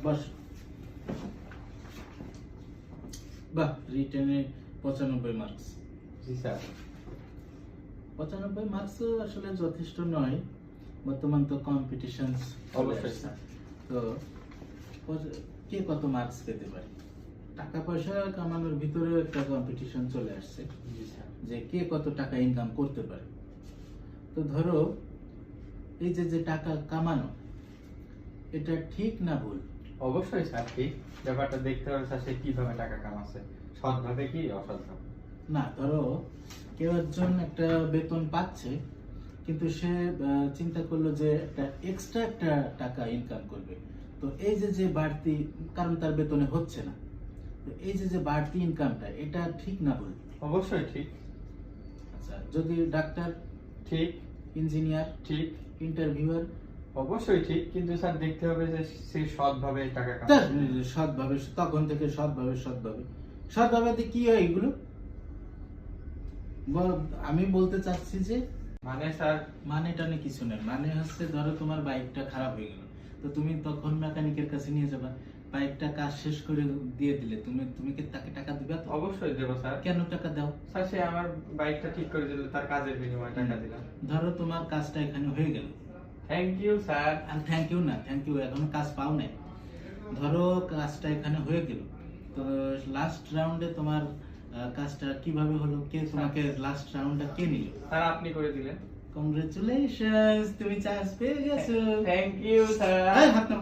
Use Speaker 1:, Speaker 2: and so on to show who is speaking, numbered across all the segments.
Speaker 1: বস। বাহ, রিটেনে 95 মার্কস।
Speaker 2: জি sir.
Speaker 1: 95 marks আসলে যথেষ্ট নয়, বর্তমান তো কম্পিটিশন।
Speaker 2: অবশ্যই স্যার।
Speaker 1: তো কে কত মার্কস পেতে পারে, টাকা পয়সা কামানোর ভিতরে একটা কম্পিটিশন চলে আসছে
Speaker 2: জি স্যার।
Speaker 1: যে কে কত টাকা ইনকাম করতে পারে। তো ধরো এই যে যে টাকা কামানো, এটা ঠিক না ভুল?
Speaker 2: অবশ্যই স্যার ঠিক। ব্যাপারটা দেখতে হবে স্যার সে কিভাবে টাকা কামাচ্ছে, সৎভাবে কি অসৎভাবে।
Speaker 1: না, ধরো কেউ একজন একটা বেতন পাচ্ছে, কিন্তু সে চিন্তা করলো যে একটা এক্সট্রা একটা টাকা ইনকাম করবে। তো এই যে যে বাড়তি, কারণ তার বেতনে হচ্ছে না, তো এই যে যে বাড়তি ইনকামটা, এটা ঠিক না ভুল?
Speaker 2: অবশ্যই ঠিক।
Speaker 1: আচ্ছা, যদি ডাক্তার,
Speaker 2: ঠিক।
Speaker 1: ইঞ্জিনিয়ার,
Speaker 2: ঠিক।
Speaker 1: ইন্টারভিউয়ার,
Speaker 2: অবশ্যই ঠিক, কিন্তু স্যার দেখতে হবে যে সে সৎভাবে টাকা
Speaker 1: তার
Speaker 2: কামাচ্ছে।
Speaker 1: সৎভাবে, তখন থেকে সৎভাবে সৎভাবে সৎভাবে কি হয় এগুলো? আমি বলতে চাচ্ছি যে
Speaker 2: মানে স্যার,
Speaker 1: মানে টানে কিছু নেই। মানে হচ্ছে, ধরো তোমার বাইকটা খারাপ হয়ে গেল, তো তুমি তখন মেকানিকের কাছে নিয়ে যাবা, বাইকটা কাজ শেষ করে দিয়ে দিলে তুমি তুমি কি তাকে টাকা দিবা? তো
Speaker 2: অবশ্যই দেবো স্যার।
Speaker 1: কেন টাকা দাও?
Speaker 2: স্যার সে আমার বাইকটা ঠিক করে দিল, তার কাজের বিনিময়ে টাকা দিলাম।
Speaker 1: ধরো তোমার কাজটা এখানে হয়ে গেল,
Speaker 2: থ্যাংক ইউ স্যার।
Speaker 1: আর থ্যাংক ইউ না, থ্যাংক ইউ এখনো কাজ পাও নাই। ধরো কাজটা এখানে হয়ে গেল, তো লাস্ট রাউন্ডে তোমার কাজটা কিভাবে হলো, কে তোমাকে লাস্ট রাউন্ডটা কে নিল?
Speaker 2: স্যার আপনি করে দিলেন।
Speaker 1: কংগ্রেচুলেশনস, তুমি চান্স পেয়ে গেছো।
Speaker 2: Thank you sir.
Speaker 1: এই হাত নাও।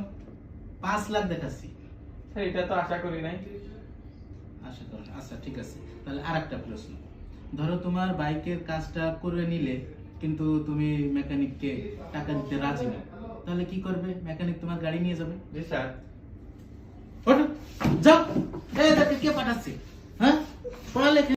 Speaker 1: 5 লাখ দেখাচ্ছি।
Speaker 2: স্যার এটা তো আশা করি নাই।
Speaker 1: আশা করেন? আচ্ছা ঠিক আছে, তাহলে আরেকটা প্রশ্ন। ধরো তোমার বাইকের কাজটা করে নিলে, কিন্তু তুমি মেকানিককে টাকা দিতে রাজি না, তাহলে কি করবে? মেকানিক তোমার গাড়ি নিয়ে যাবে।
Speaker 2: জি স্যার।
Speaker 1: ওঠো, যাও। এই দেখো কে পাঠাচ্ছে, হ্যাঁ? পড়ালেখা